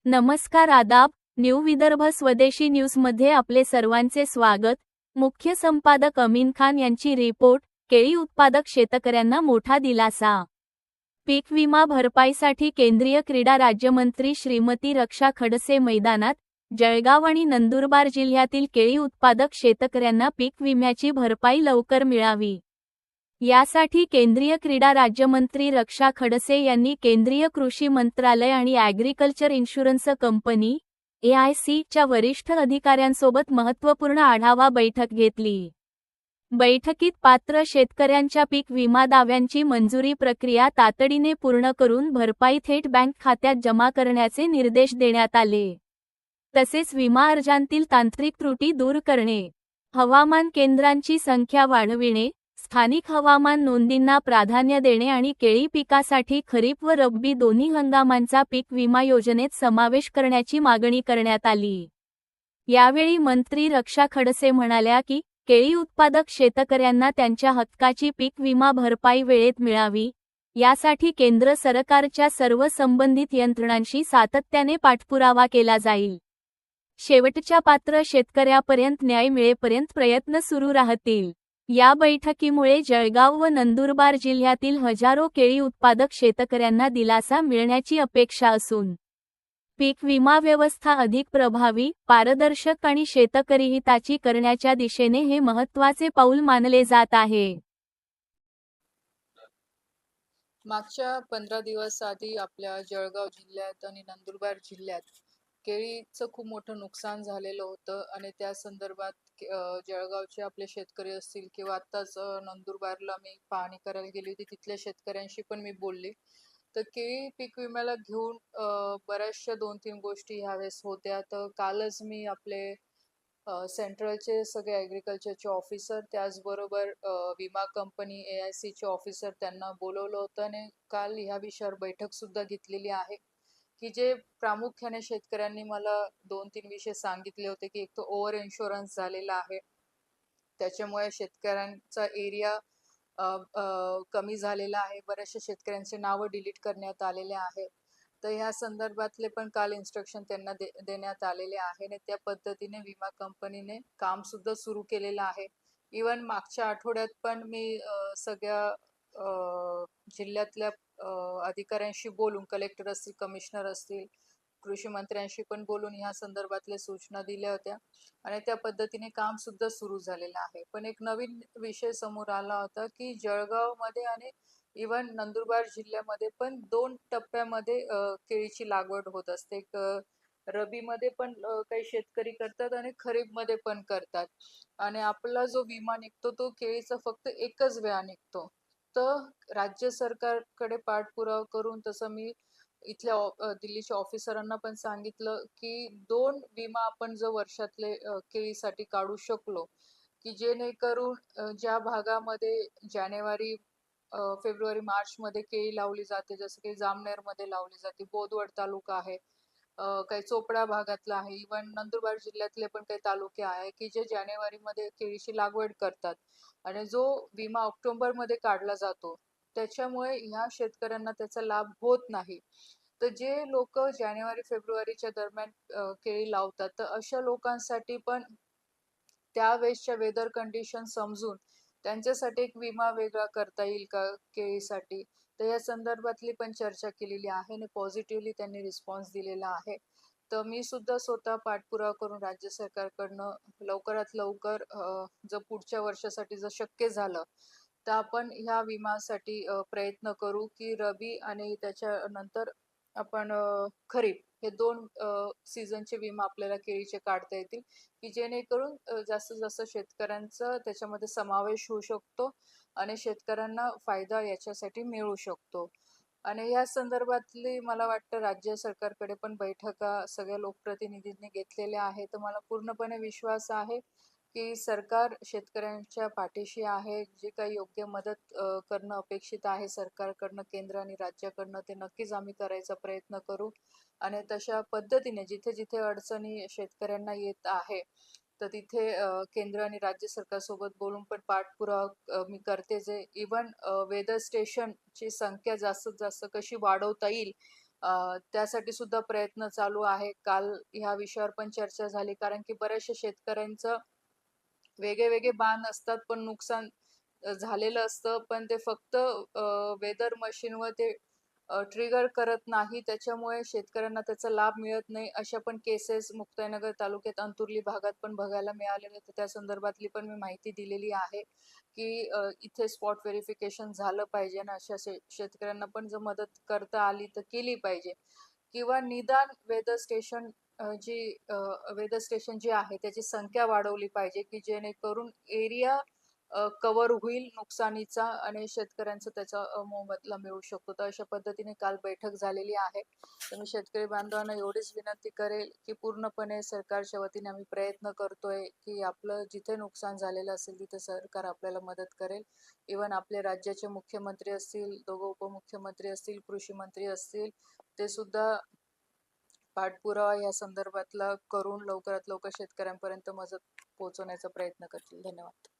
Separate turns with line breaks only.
नमस्कार आदाब, न्यू विदर्भ स्वदेशी न्यूजमध्ये आपले सर्वांचे स्वागत। मुख्य संपादक अमीन खान यांची रिपोर्ट। केळी उत्पादक शेतकऱ्यांना मोठा दिलासा। पीक विमा भरपाईसाठी केंद्रीय क्रीडा राज्यमंत्री श्रीमती रक्षा खडसे मैदानात। जळगाव आणि नंदुरबार जिल्ह्यातील केळी उत्पादक शेतकऱ्यांना पीक विम्याची भरपाई लवकर मिळावी यासाठी केंद्रीय क्रीडा राज्यमंत्री रक्षा खडसे यांनी केंद्रीय कृषी मंत्रालय आणि ॲग्रिकल्चर इन्शुरन्स कंपनी (AIC) च्या वरिष्ठ अधिकाऱ्यांसोबत महत्त्वपूर्ण आढावा बैठक घेतली। बैठकीत पात्र शेतकऱ्यांच्या पीक विमा दाव्यांची मंजुरी प्रक्रिया तातडीने पूर्ण करून भरपाई थेट बँक खात्यात जमा करण्याचे निर्देश देण्यात आले। तसेच विमा अर्जांतील तांत्रिक त्रुटी दूर करणे, हवामान केंद्रांची संख्या वाढविणे, स्थानिक हवामान नोंदींना प्राधान्य देणे आणि केळी पिकासाठी खरीप व रब्बी दोन्ही हंगामांचा पीक विमा योजनेत समावेश करण्याची मागणी करण्यात आली। यावेळी मंत्री रक्षा खडसे म्हणाल्या की केळी उत्पादक शेतकऱ्यांना त्यांच्या हक्काची पीक विमा भरपाई वेळेत मिळावी यासाठी केंद्र सरकारच्या सर्व संबंधित यंत्रणांशी सातत्याने पाठपुरावा केला जाईल। शेवटच्या पात्र शेतकऱ्यापर्यंत न्याय मिळेपर्यंत प्रयत्न सुरू राहतील। या बैठकीमुळे जळगाव व नंदुरबार जिल्ह्यातील हजारो केळी उत्पादक शेतकऱ्यांना दिलासा मिळण्याची अपेक्षा असून पीक विमा व्यवस्था अधिक प्रभावी, पारदर्शक आणि शेतकरी हिताची करण्याच्या दिशेने हे महत्त्वाचे पाऊल मानले जात आहे।
मागच्या 15 दिवस आधी आपल्या जळगाव जिल्ह्यात आणि नंदुरबार जिल्ह्यात केळीचं खूप मोठं नुकसान झालेलं होतं आणि त्या संदर्भात जळगावचे आपले शेतकरी असतील किंवा आत्ताच नंदुरबारला मी पाहणी करायला गेली होती, तिथल्या शेतकऱ्यांशी पण मी बोलले। तर केळी पीक विम्याला घेऊन बऱ्याचशा 2-3 गोष्टी ह्यावेळेस होत्या। तर कालच मी आपले सेंट्रलचे सगळे ॲग्रिकल्चरचे ऑफिसर त्याचबरोबर विमा कंपनी AIC चे ऑफिसर त्यांना बोलवलं होतं आणि काल ह्या विषयावर बैठक सुद्धा घेतलेली आहे की जे प्रामुख्याने शेतकऱ्यांनी मला 2-3 विषय सांगितले होते की एक तर ओव्हर इन्शुरन्स झालेला आहे, त्याच्यामुळे शेतकऱ्यांचा एरिया कमी झालेला आहे, बऱ्याचशा शेतकऱ्यांचे नावं डिलीट करण्यात आलेले आहे। तर ह्या संदर्भातले पण काल इन्स्ट्रक्शन त्यांना देण्यात आलेले आहे आणि त्या पद्धतीने विमा कंपनीने काम सुद्धा सुरू केलेलं आहे। इवन मागच्या आठवड्यात पण मी सगळ्या जिल्ह्यातल्या अधिकाऱ्यांशी बोलून, कलेक्टर असतील, कमिशनर असतील, कृषी मंत्र्यांशी पण बोलून ह्या संदर्भातल्या सूचना दिल्या होत्या आणि त्या पद्धतीने काम सुद्धा सुरू झालेलं आहे। पण एक नवीन विषय समोर आला होता की जळगावमध्ये आणि इवन नंदुरबार जिल्ह्यामध्ये पण 2 टप्प्यामध्ये केळीची लागवड होत असते। एक रबीमध्ये पण काही शेतकरी करतात आणि खरीपमध्ये पण करतात आणि आपला जो विमा निघतो तो केळीचा फक्त एकच वेळा निघतो। तर राज्य सरकारकडे पाठपुरावा करून तसं मी इथल्या दिल्लीच्या ऑफिसरांना पण सांगितलं की 2 विमा आपण जर वर्षातले केळीसाठी काढू शकलो की जेणेकरून ज्या भागामध्ये जानेवारी, फेब्रुवारी, मार्चमध्ये केळी लावली जाते, जसं की जामनेरमध्ये लावली जाते, बोदवड तालुका आहे, काही चोपडा भागातला आहे, इवन नंदुरबार जिल्ह्यातले पण काही तालुके आहे की जे जानेवारीमध्ये केळीची लागवड करतात आणि जो विमा ऑक्टोबरमध्ये काढला जातो त्याच्यामुळे ह्या शेतकऱ्यांना त्याचा लाभ होत नाही। तर जे लोक जानेवारी फेब्रुवारीच्या दरम्यान केळी लावतात तर अशा लोकांसाठी पण त्यावेळेसच्या वेदर कंडिशन समजून त्यांच्यासाठी एक विमा वेगळा करता येईल का केळीसाठी, तर या संदर्भातली पण चर्चा केलेली आहे आणि पॉझिटिव्हली त्यांनी रिस्पॉन्स दिलेला आहे। तर मी सुद्धा स्वतः पाठपुरावा करून राज्य सरकारकडनं लवकरात लवकर जर पुढच्या वर्षासाठी जर शक्य झालं तर आपण ह्या विमासाठी प्रयत्न करू की रबी आणि त्याच्यानंतर आपण खरीप हे 2 सीझनचे विमा आपल्याला केळीचे काढता येतील की जेणेकरून जास्तीत जास्त शेतकऱ्यांचा त्याच्यामध्ये समावेश होऊ शकतो आणि शेतकऱ्यांना फायदा याच्यासाठी मिळू शकतो। आणि या संदर्भातली मला वाटतं राज्य सरकारकडे पण बैठका सगळ्या लोकप्रतिनिधींनी घेतलेल्या आहेत। तर मला पूर्णपणे विश्वास आहे की सरकार शेतकऱ्यांच्या पाठीशी आहे। जे काही योग्य मदत करणं अपेक्षित आहे सरकारकडनं, केंद्र आणि राज्याकडनं, ते नक्कीच आम्ही करायचा प्रयत्न करू आणि तशा पद्धतीने जिथे जिथे अडचणी शेतकऱ्यांना येत आहे तर तिथे केंद्र आणि राज्य सरकारसोबत बोलून पण पाठपुरावा मी करतेच आहे. इव्हन वेदर स्टेशनची संख्या जास्तीत जास्त कशी वाढवता येईल त्यासाठी सुद्धा प्रयत्न चालू आहे. काल ह्या विषयावर पण चर्चा झाली कारण की बऱ्याचशा शेतकऱ्यांचं वेगळे बांध असतात पण नुकसान झालेलं असतं पण ते फक्त वेदर मशीनवर ते ट्रिगर करत नाही त्याच्यामुळे शेतकऱ्यांना त्याचा लाभ मिळत नाही अशा पण केसेस मुक्ताईनगर तालुक्यात अंतुर्ली भागात पण बघायला मिळालेल्या तर त्या संदर्भातली पण मी माहिती दिलेली आहे की इथे स्पॉट व्हेरिफिकेशन झालं पाहिजे आणि अशा शेतकऱ्यांना पण जर मदत करता आली तर केली पाहिजे किंवा निदान वेदर स्टेशन जी वेदर स्टेशन जी आहे त्याची संख्या वाढवली पाहिजे की जेणेकरून एरिया कव्हर होईल नुकसानीचा आणि शेतकऱ्यांचा त्याचा मोबदला मिळू शकतो तर अशा पद्धतीने काल बैठक झालेली आहे तर मी शेतकरी बांधवांना एवढीच विनंती करेल की पूर्णपणे सरकारच्या वतीने आम्ही प्रयत्न करतोय की आपलं जिथे नुकसान झालेलं असेल तिथे सरकार आपल्याला मदत करेल इव्हन आपले राज्याचे मुख्यमंत्री असतील दोघं उपमुख्यमंत्री असतील कृषी मंत्री असतील ते सुद्धा पाठपुरावा या संदर्भातला करून लवकरात लवकर शेतकऱ्यांपर्यंत मदत पोहोचवण्याचा प्रयत्न करतील धन्यवाद